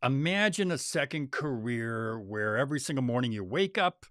Imagine a second career where every single morning you wake up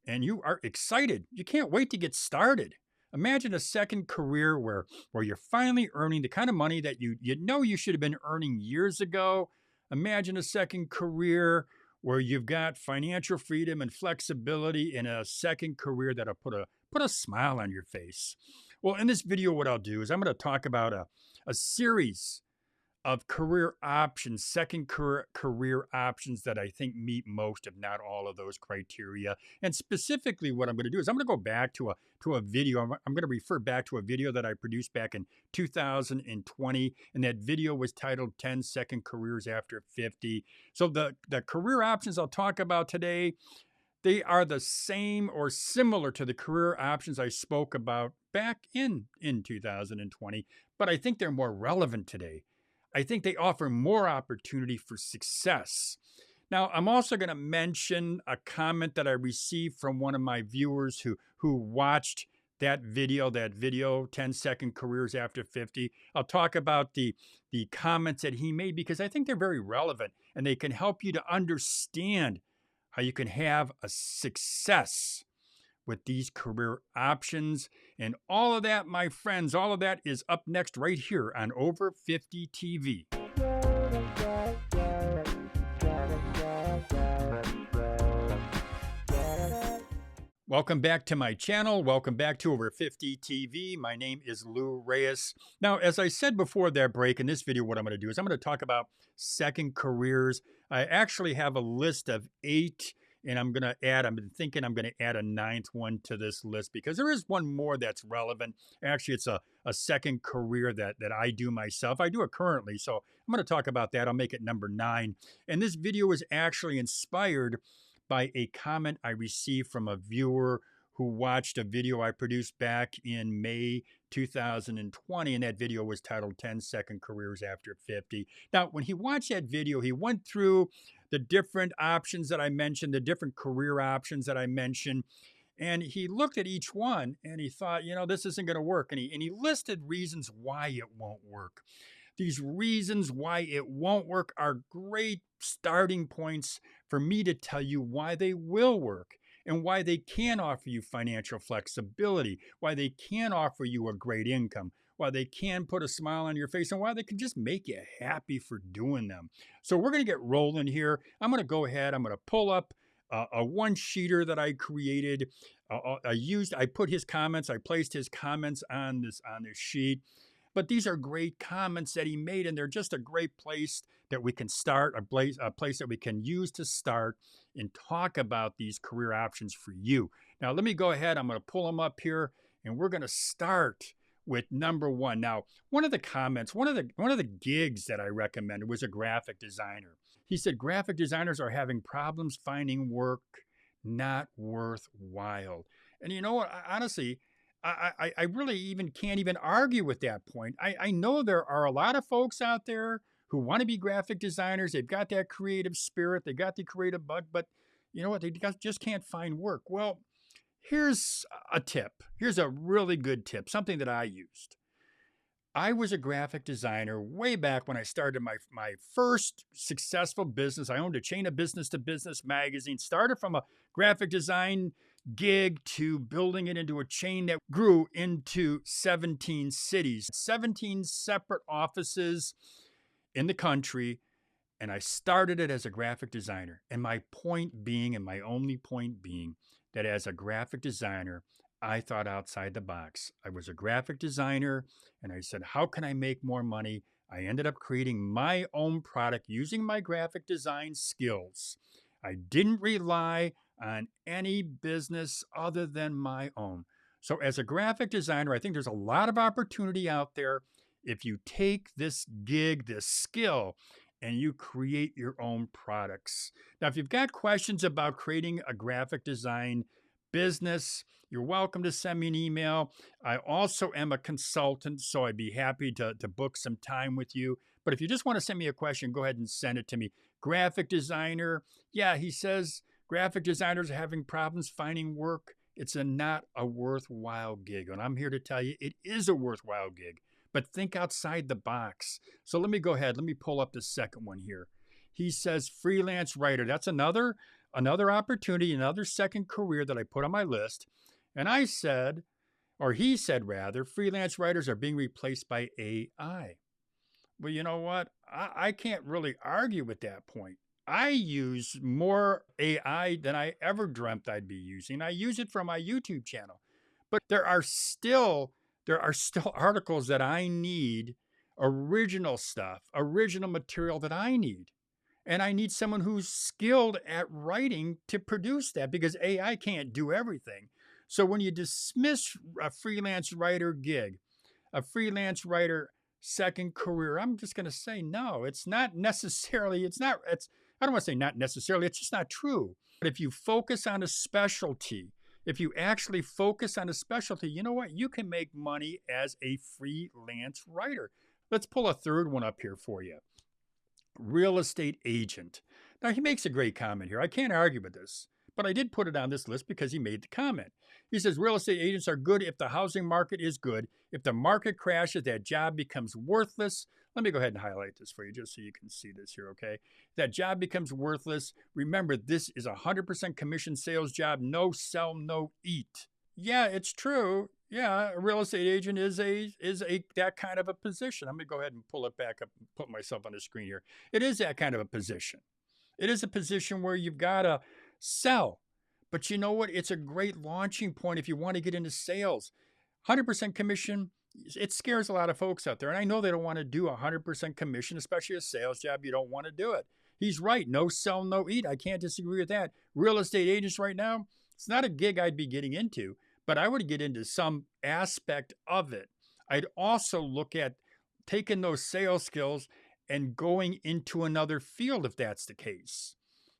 and you are excited. You can't wait to get started. Imagine a second career where you're finally earning the kind of money that you know you should have been earning years ago. Imagine a second career where you've got financial freedom and flexibility in a second career that'll put a smile on your face. Well, in this video, what I'll do is I'm going to talk about a series of career options, second career options that I think meet most, if not all, of those criteria. And specifically, what I'm going to do is I'm going to go back to a video. I'm going to refer back to a video that I produced back in 2020, and that video was titled "10 Second Careers After 50." So the career options I'll talk about today, they are the same or similar to the career options I spoke about back in 2020, but I think they're more relevant today. I think they offer more opportunity for success. Now, I'm also going to mention a comment that I received from one of my viewers who watched that video, 10-second careers after 50. I'll talk about the comments that he made because I think they're very relevant and they can help you to understand how you can have a success with these career options. And all of that, my friends, all of that is up next right here on Over 50 TV. Welcome back to my channel. Welcome back to Over 50 TV. My name is Lou Reyes. Now, as I said before that break, in this video, what I'm going to do is I'm going to talk about second careers. I actually have a list of 8, and I'm going to add, I've been thinking I'm going to add a 9th one to this list because there is one more that's relevant. Actually, it's a second career that I do myself. I do it currently, so I'm going to talk about that. I'll make it number 9. And this video is actually inspired by a comment I received from a viewer who watched a video I produced back in May 2020, and that video was titled 10 Second Careers After 50. Now, when he watched that video, he went through the different options that I mentioned, the different career options that I mentioned, and he looked at each one and he thought, this isn't going to work. And he listed reasons why it won't work. These reasons why it won't work are great starting points for me to tell you why they will work and why they can offer you financial flexibility, why they can offer you a great income, why they can put a smile on your face, and why they can just make you happy for doing them. So we're going to get rolling here. I'm going to go ahead. I'm going to pull up a one-sheeter that I created. I put his comments. I placed his comments on this sheet. But these are great comments that he made, and they're just a great place that we can start, a place that we can use to start and talk about these career options for you. Now, let me go ahead. I'm going to pull them up here, and we're going to start with number 1. Now, one of the comments, one of the gigs that I recommended was a graphic designer. He said graphic designers are having problems finding work, not worthwhile. And you know what? Honestly, I really can't even argue with that point. I know there are a lot of folks out there who want to be graphic designers. They've got that creative spirit. They got the creative bug, but you know what? They just can't find work. Well, here's a tip. Here's a really good tip, something that I used. I was a graphic designer way back when I started my first successful business. I owned a chain of business-to-business magazines, started from a graphic design gig to building it into a chain that grew into 17 cities, 17 separate offices in the country. And I started it as a graphic designer. And my point being, and my only point being, that as a graphic designer, I thought outside the box. I was a graphic designer and I said, how can I make more money? I ended up creating my own product using my graphic design skills. I didn't rely on any business other than my own. So as a graphic designer, I think there's a lot of opportunity out there if you take this gig, this skill, and you create your own products. Now, if you've got questions about creating a graphic design business, you're welcome to send me an email. I also am a consultant, so I'd be happy to book some time with you. But if you just want to send me a question, go ahead and send it to me. Graphic designer, yeah, he says graphic designers are having problems finding work. It's not a worthwhile gig. And I'm here to tell you it is a worthwhile gig. But think outside the box. So let me go ahead. Let me pull up the second one here. He says freelance writer. That's another opportunity, another second career that I put on my list. And I said, or he said rather, freelance writers are being replaced by AI. Well, you know what? I can't really argue with that point. I use more AI than I ever dreamt I'd be using. I use it for my YouTube channel. But there are still articles that I need, original stuff, original material that I need. And I need someone who's skilled at writing to produce that because AI can't do everything. So when you dismiss a freelance writer gig, a freelance writer second career, I'm just going to say no. It's not necessarily, it's not, it's, I don't want to say not necessarily, it's just not true. But if you focus on a specialty, if you actually focus on a specialty, you know what? You can make money as a freelance writer. Let's pull a third one up here for you. Real estate agent. Now, he makes a great comment here. I can't argue with this, but I did put it on this list because he made the comment. He says real estate agents are good if the housing market is good. If the market crashes, that job becomes worthless. Let me go ahead and highlight this for you just so you can see this here, okay? That job becomes worthless. Remember, this is a 100% commission sales job. No sell, no eat. Yeah, it's true. Yeah, a real estate agent is that kind of a position. I'm going to go ahead and pull it back up and put myself on the screen here. It is that kind of a position. It is a position where you've got to sell. But you know what? It's a great launching point if you want to get into sales. 100% commission, it scares a lot of folks out there. And I know they don't want to do 100% commission, especially a sales job. You don't want to do it. He's right. No sell, no eat. I can't disagree with that. Real estate agents right now, it's not a gig I'd be getting into, but I would get into some aspect of it. I'd also look at taking those sales skills and going into another field if that's the case.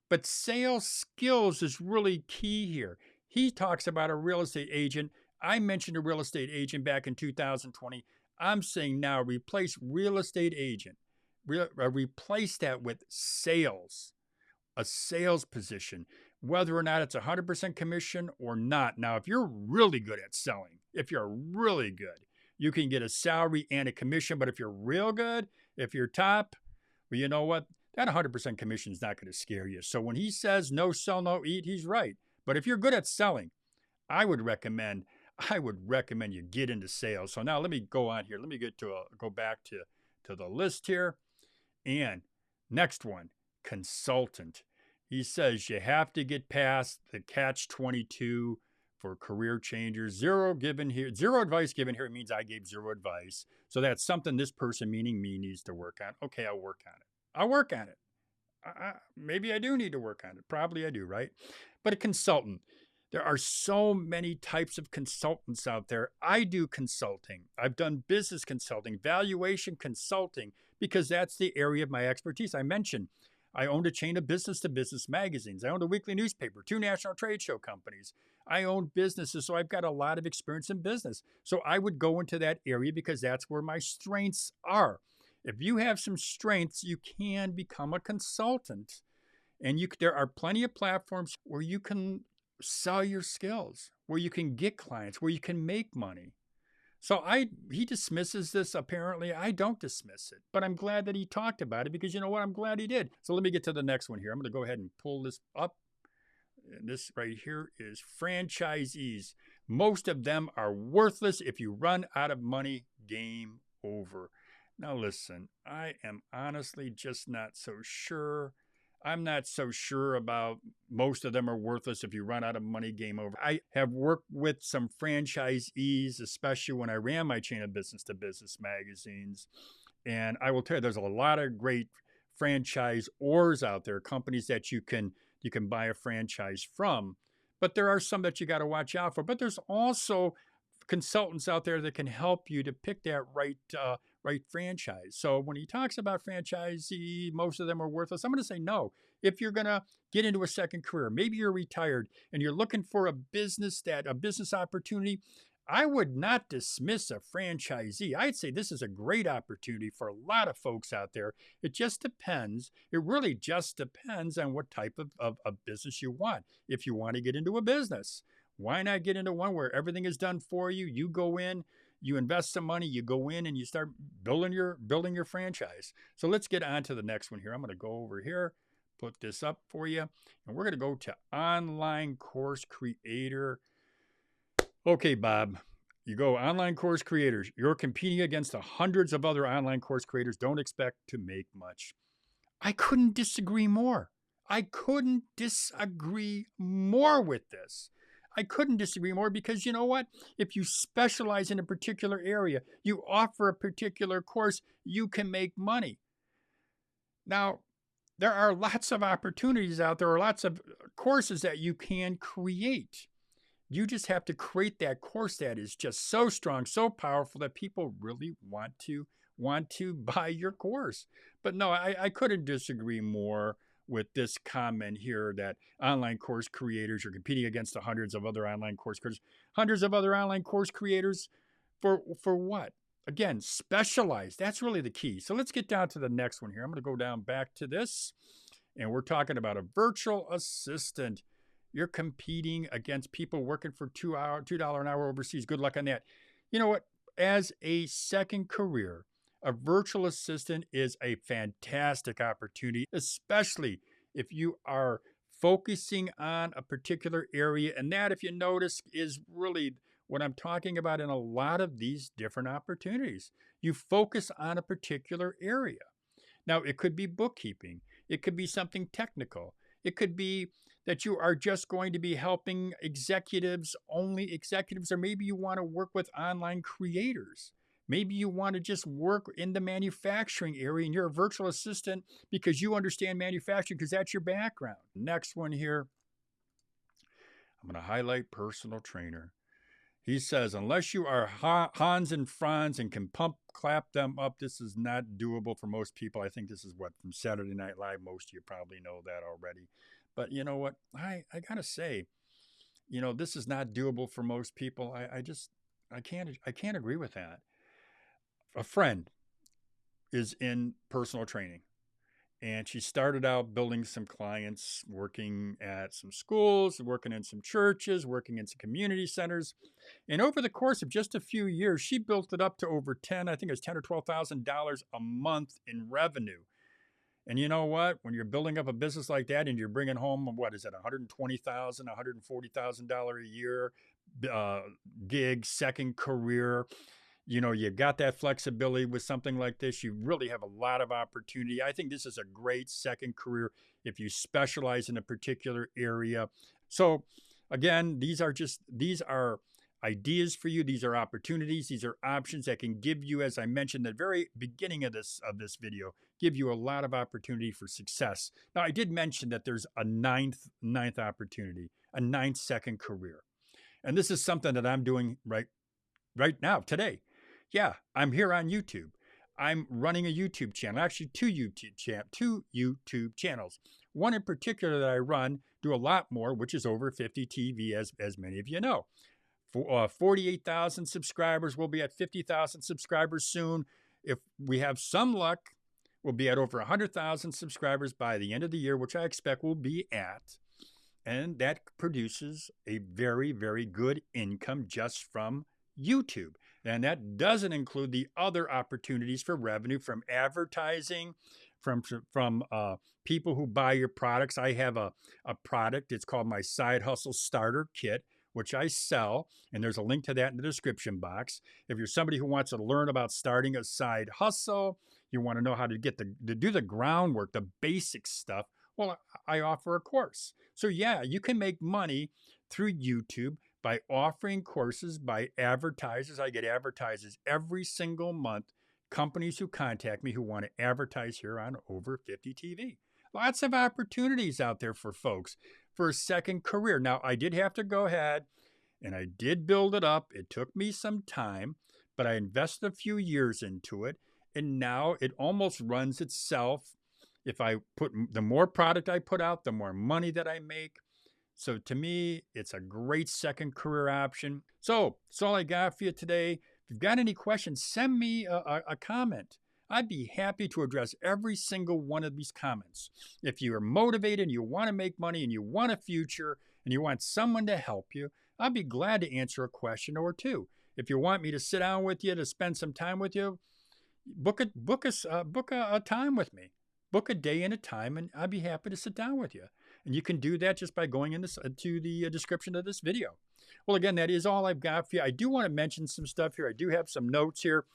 But sales skills is really key here. He talks about a real estate agent. I mentioned a real estate agent back in 2020. I'm saying now replace real estate agent. Replace that with sales, a sales position, whether or not it's 100% commission or not. Now, if you're really good at selling, if you're really good, you can get a salary and a commission. But if you're real good, if you're top, well, you know what? That 100% commission is not going to scare you. So when he says no sell, no eat, he's right. But if you're good at selling, I would recommend you get into sales. So now let me go on here. Let me go back to the list here. And next one, consultant. He says you have to get past the catch-22 for career changers. Zero advice given here means I gave zero advice. So that's something this person, meaning me, needs to work on. Okay, I'll work on it. Maybe I do need to work on it. Probably I do, right? But a consultant. There are so many types of consultants out there. I do consulting. I've done business consulting, valuation consulting, because that's the area of my expertise. I mentioned I owned a chain of business-to-business magazines. I owned a weekly newspaper, 2 national trade show companies. I owned businesses, so I've got a lot of experience in business. So I would go into that area because that's where my strengths are. If you have some strengths, you can become a consultant. And there are plenty of platforms where you can sell your skills, where you can get clients, where you can make money. So he dismisses this. Apparently, I don't dismiss it, but I'm glad that he talked about it because you know what? I'm glad he did. So let me get to the next one here. I'm going to go ahead and pull this up. And this right here is franchisees. Most of them are worthless. If you run out of money, game over. Now listen, I am honestly just not so sure. I'm not so sure about most of them are worthless. If you run out of money, game over. I have worked with some franchisees, especially when I ran my chain of business-to-business magazines. And I will tell you, there's a lot of great franchisors out there, companies that you can buy a franchise from. But there are some that you got to watch out for. But there's also consultants out there that can help you to pick that right franchise. So when he talks about franchisee, most of them are worthless. I'm going to say no. If you're going to get into a second career, maybe you're retired and you're looking for a business opportunity, I would not dismiss a franchisee. I'd say this is a great opportunity for a lot of folks out there. It just depends. It really just depends on what type of business you want. If you want to get into a business, why not get into one where everything is done for you? You go in, you invest some money, you go in and you start building your franchise. So let's get on to the next one here. I'm going to go over here, put this up for you, and we're going to go to online course creator. Okay, Bob, you go online course creators. You're competing against the hundreds of other online course creators. Don't expect to make much. I couldn't disagree more. I couldn't disagree more with this. I couldn't disagree more because you know what? If you specialize in a particular area, you offer a particular course, you can make money. Now, there are lots of opportunities out there, or lots of courses that you can create. You just have to create that course that is just so strong, so powerful that people really want to buy your course. But no, I couldn't disagree more with this comment here that online course creators are competing against the hundreds of other online course creators. Hundreds of other online course creators for what? Again, specialized. That's really the key. So let's get down to the next one here. I'm going to go down back to this, and we're talking about a virtual assistant. You're competing against people working for $2 an hour overseas. Good luck on that. You know what? As a second career, a virtual assistant is a fantastic opportunity, especially if you are focusing on a particular area. And that, if you notice, is really what I'm talking about in a lot of these different opportunities. You focus on a particular area. Now, it could be bookkeeping. It could be something technical. It could be that you are just going to be helping executives, only executives, or maybe you want to work with online creators. Maybe you want to just work in the manufacturing area and you're a virtual assistant because you understand manufacturing because that's your background. Next one here, I'm going to highlight personal trainer. He says, unless you are Hans and Franz and can clap them up, this is not doable for most people. I think this is what, from Saturday Night Live. Most of you probably know that already. But you know what? I got to say, this is not doable for most people. I can't agree with that. A friend is in personal training, and she started out building some clients, working at some schools, working in some churches, working in some community centers. And over the course of just a few years, she built it up to over I think it was $10,000 or $12,000 a month in revenue. And you know what? When you're building up a business like that and you're bringing home, what is it, $120,000, $140,000 a year gig, second career, you've got that flexibility with something like this. You really have a lot of opportunity. I think this is a great second career if you specialize in a particular area. So again, these are ideas for you. These are opportunities. These are options that can give you, as I mentioned at the very beginning of this video, give you a lot of opportunity for success. Now, I did mention that there's a ninth opportunity, a ninth second career. And this is something that I'm doing right now, today. Yeah, I'm here on YouTube. I'm running a YouTube channel, actually two YouTube channels. One in particular that I run, do a lot more, which is Over 50 TV, as many of you know. 48,000 subscribers. We'll be at 50,000 subscribers soon. If we have some luck, we'll be at over 100,000 subscribers by the end of the year, which I expect we'll be at. And that produces a very, very good income just from YouTube. And that doesn't include the other opportunities for revenue from advertising, from people who buy your products. I have a product. It's called my Side Hustle Starter Kit, which I sell, and there's a link to that in the description box. If you're somebody who wants to learn about starting a side hustle, you want to know how to do the groundwork, the basic stuff, well, I offer a course. So yeah, you can make money through YouTube by offering courses by advertisers. I get advertisers every single month, companies who contact me who want to advertise here on Over 50 TV. Lots of opportunities out there for folks for a second career. Now, I did have to go ahead and I did build it up. It took me some time, but I invested a few years into it. And now it almost runs itself. If I put the more product I put out, the more money that I make. So to me, it's a great second career option. So that's all I got for you today. If you've got any questions, send me a comment. I'd be happy to address every single one of these comments. If you are motivated and you want to make money and you want a future and you want someone to help you, I'd be glad to answer a question or two. If you want me to sit down with you to spend some time with you, book a time with me. Book a day and a time, and I'd be happy to sit down with you. And you can do that just by going to the description of this video. Well, again, that is all I've got for you. I do want to mention some stuff here. I do have some notes here.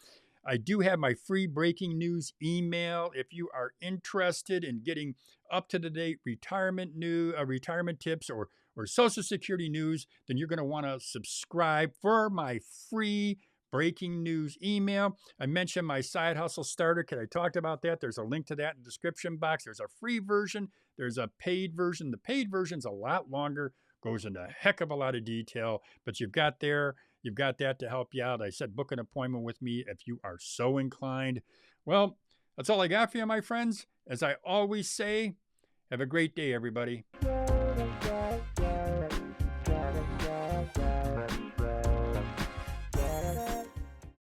I do have my free breaking news email. If you are interested in getting up to the date retirement tips or Social Security news, then you're going to want to subscribe for my free breaking news email. I mentioned my side hustle starter kit. I talked about that. There's a link to that in the description box. There's a free version. There's a paid version. The paid version's a lot longer, goes into a heck of a lot of detail, but you've got that to help you out. I said book an appointment with me if you are so inclined. Well, that's all I got for you, my friends. As I always say, have a great day, everybody.